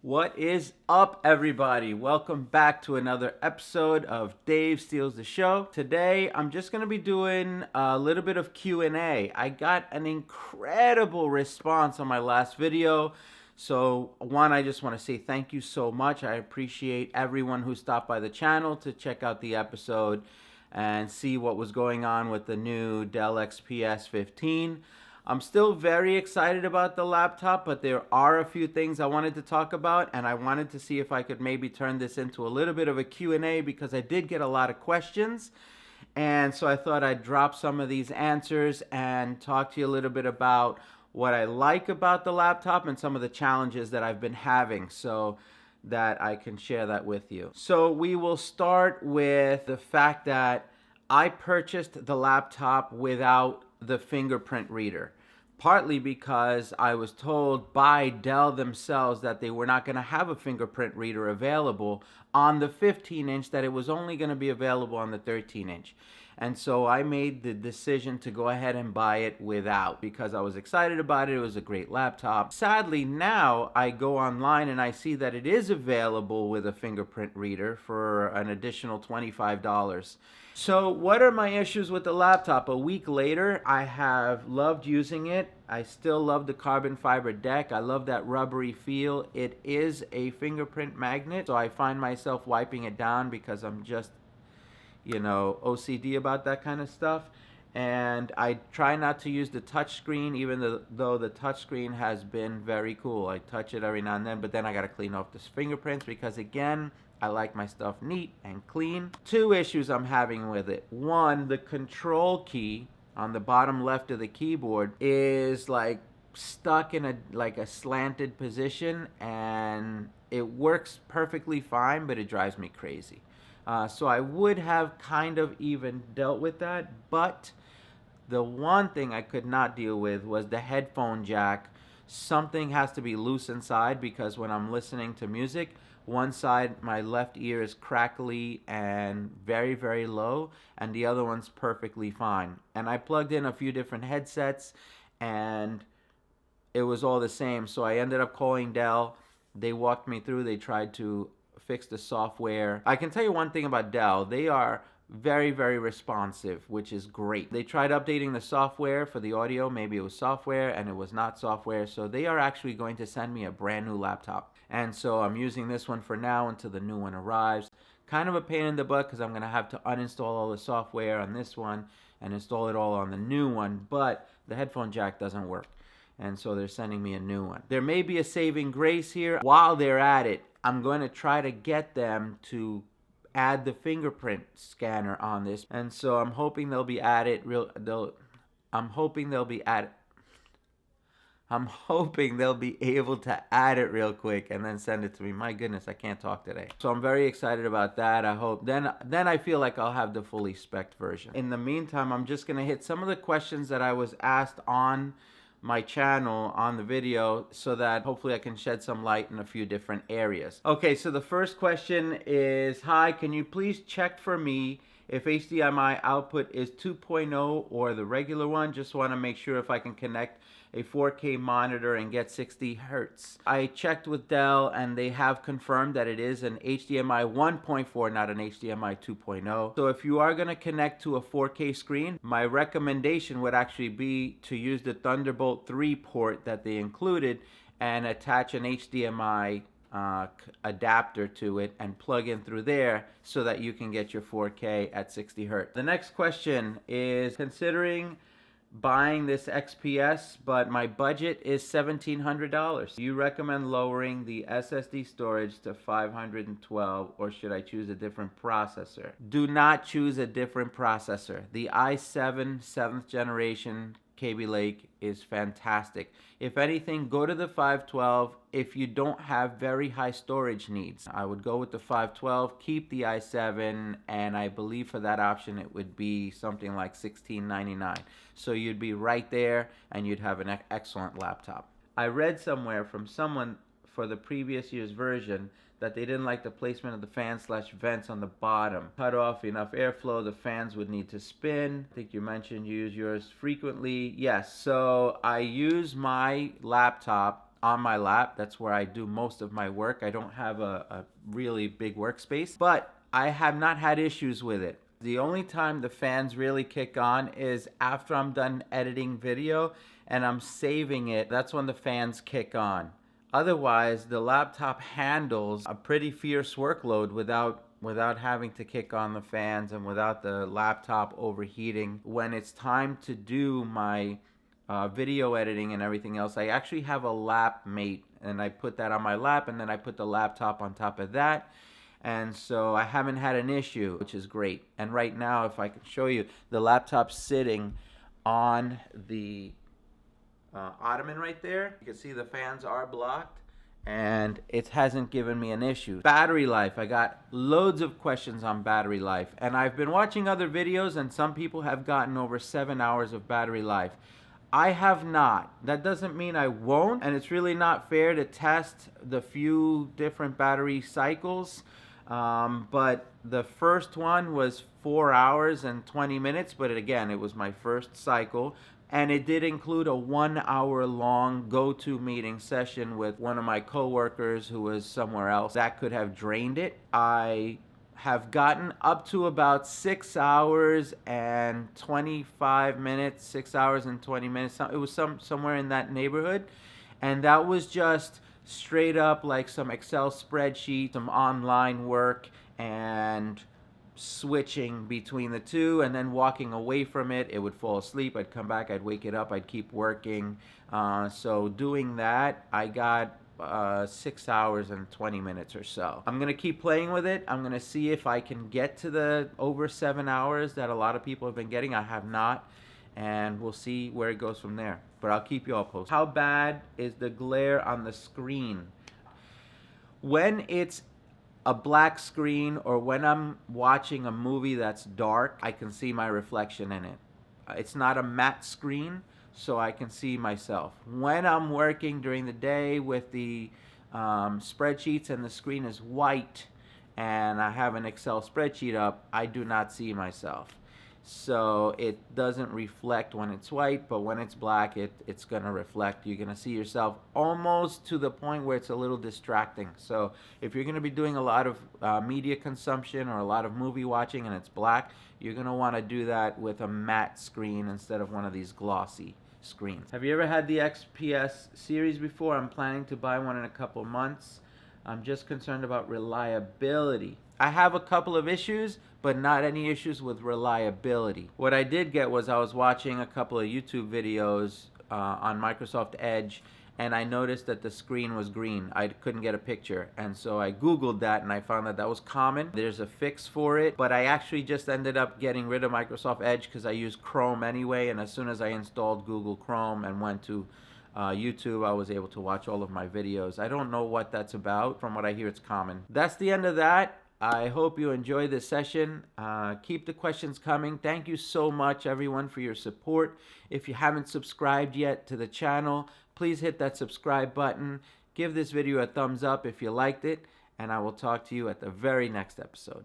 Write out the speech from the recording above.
What is up, everybody? Welcome back to another episode of Dave Steals the Show. Today, I'm just going to be doing a little bit of Q&A. I got an incredible response on my last video. So, one, I just want to say thank you so much. I appreciate everyone who stopped by the channel to check out the episode and see what was going on with the new Dell XPS 15. I'm still very excited about the laptop, but there are a few things I wanted to talk about, and I wanted to see if I could maybe turn this into a little bit of a Q&A because I did get a lot of questions. And so I thought I'd drop some of these answers and talk to you a little bit about what I like about the laptop and some of the challenges that I've been having so that I can share that with you. So we will start with the fact that I purchased the laptop without the fingerprint reader, partly because I was told by Dell themselves that they were not going to have a fingerprint reader available on the 15-inch, that it was only going to be available on the 13-inch. And so I made the decision to go ahead and buy it without because I was excited about it. It was a great laptop. Sadly, now I go online and I see that it is available with a fingerprint reader for an additional $25. So what are my issues with the laptop? A week later, I have loved using it. I still love the carbon fiber deck. I love that rubbery feel. It is a fingerprint magnet, so I find myself wiping it down because I'm just, OCD about that kind of stuff. And I try not to use the touch screen, even though the touch screen has been very cool. I touch it every now and then, but then I got to clean off the fingerprints because, again, I like my stuff neat and clean. Two issues I'm having with it. One, the control key on the bottom left of the keyboard is like stuck in a slanted position, and it works perfectly fine, but it drives me crazy. So I would have kind of even dealt with that, but the one thing I could not deal with was the headphone jack. Something has to be loose inside because when I'm listening to music, one side, my left ear, is crackly and very, very low, and the other one's perfectly fine. And I plugged in a few different headsets, and it was all the same. So I ended up calling Dell. They walked me through. They tried to fix the software. I can tell you one thing about Dell. They are very, very responsive, which is great. They tried updating the software for the audio. Maybe it was software and it was not software. So they are actually going to send me a brand new laptop. And so I'm using this one for now until the new one arrives. Kind of a pain in the butt because I'm going to have to uninstall all the software on this one and install it all on the new one. But the headphone jack doesn't work. And so they're sending me a new one. There may be a saving grace here. While they're at it, I'm going to try to get them to add the fingerprint scanner on this. And so I'm hoping they'll be at it I'm hoping they'll be able to add it real quick and then send it to me. My goodness, I can't talk today. So I'm very excited about that. I hope then I feel like I'll have the fully spec'd version. In the meantime, I'm just going to hit some of the questions that I was asked on my channel on the video so that hopefully I can shed some light in a few different areas. Okay, so the first question is, hi, can you please check for me if HDMI output is 2.0 or the regular one? Just want to make sure if I can connect a 4K monitor and get 60 Hertz. I checked with Dell and they have confirmed that it is an HDMI 1.4, not an HDMI 2.0. So if you are going to connect to a 4K screen, my recommendation would actually be to use the Thunderbolt 3 port that they included and attach an HDMI adapter to it and plug in through there so that you can get your 4K at 60 Hertz. The next question is, considering buying this XPS, but my budget is $1,700. Do you recommend lowering the SSD storage to 512, or should I choose a different processor? Do not choose a different processor. The i7 7th generation Kaby Lake is fantastic. If anything, go to the 512 if you don't have very high storage needs. I would go with the 512, keep the i7, and I believe for that option it would be something like $16.99. So you'd be right there and you'd have an excellent laptop. I read somewhere from someone for the previous year's version that they didn't like the placement of the fan/vents on the bottom. Cut off enough airflow, the fans would need to spin. I think you mentioned you use yours frequently. Yes, so I use my laptop on my lap. That's where I do most of my work. I don't have a really big workspace, but I have not had issues with it. The only time the fans really kick on is after I'm done editing video and I'm saving it. That's when the fans kick on. Otherwise, the laptop handles a pretty fierce workload without having to kick on the fans and without the laptop overheating. When it's time to do my video editing and everything else, I actually have a lap mate, and I put that on my lap, and then I put the laptop on top of that. And so I haven't had an issue, which is great. And right now, if I can show you, the laptop's sitting on the ottoman right there. You can see the fans are blocked, and it hasn't given me an issue. Battery life, I got loads of questions on battery life, and I've been watching other videos, and some people have gotten over 7 hours of battery life. I have not. That doesn't mean I won't, and it's really not fair to test the few different battery cycles. But the first one was 4 hours and 20 minutes, but again, it was my first cycle, and it did include a 1 hour long go-to meeting session with one of my coworkers who was somewhere else. That could have drained it. I have gotten up to about 6 hours and 25 minutes, 6 hours and 20 minutes. It was somewhere in that neighborhood, and that was just straight up like some Excel spreadsheet, some online work, and switching between the two, and then walking away from it. It would fall asleep, I'd come back, I'd wake it up, I'd keep working. So doing that, I got 6 hours and 20 minutes or so. I'm gonna keep playing with it. I'm gonna see if I can get to the over 7 hours that a lot of people have been getting. I have not, and we'll see where it goes from there. But I'll keep you all posted. How bad is the glare on the screen? When it's a black screen or when I'm watching a movie that's dark, I can see my reflection in it. It's not a matte screen, so I can see myself. When I'm working during the day with the spreadsheets and the screen is white and I have an Excel spreadsheet up, I do not see myself. So it doesn't reflect when it's white, but when it's black, it's gonna reflect. You're gonna see yourself almost to the point where it's a little distracting. So if you're gonna be doing a lot of media consumption or a lot of movie watching and it's black, you're gonna wanna do that with a matte screen instead of one of these glossy screens. Have you ever had the XPS series before? I'm planning to buy one in a couple months. I'm just concerned about reliability. I have a couple of issues, but not any issues with reliability. What I did get was I was watching a couple of YouTube videos on Microsoft Edge, and I noticed that the screen was green. I couldn't get a picture, and so I Googled that, and I found that that was common. There's a fix for it, but I actually just ended up getting rid of Microsoft Edge because I use Chrome anyway, and as soon as I installed Google Chrome and went to YouTube, I was able to watch all of my videos. I don't know what that's about. From what I hear, it's common. That's the end of that. I hope you enjoyed this session. Keep the questions coming. Thank you so much, everyone, for your support. If you haven't subscribed yet to the channel, please hit that subscribe button. Give this video a thumbs up if you liked it, and I will talk to you at the very next episode.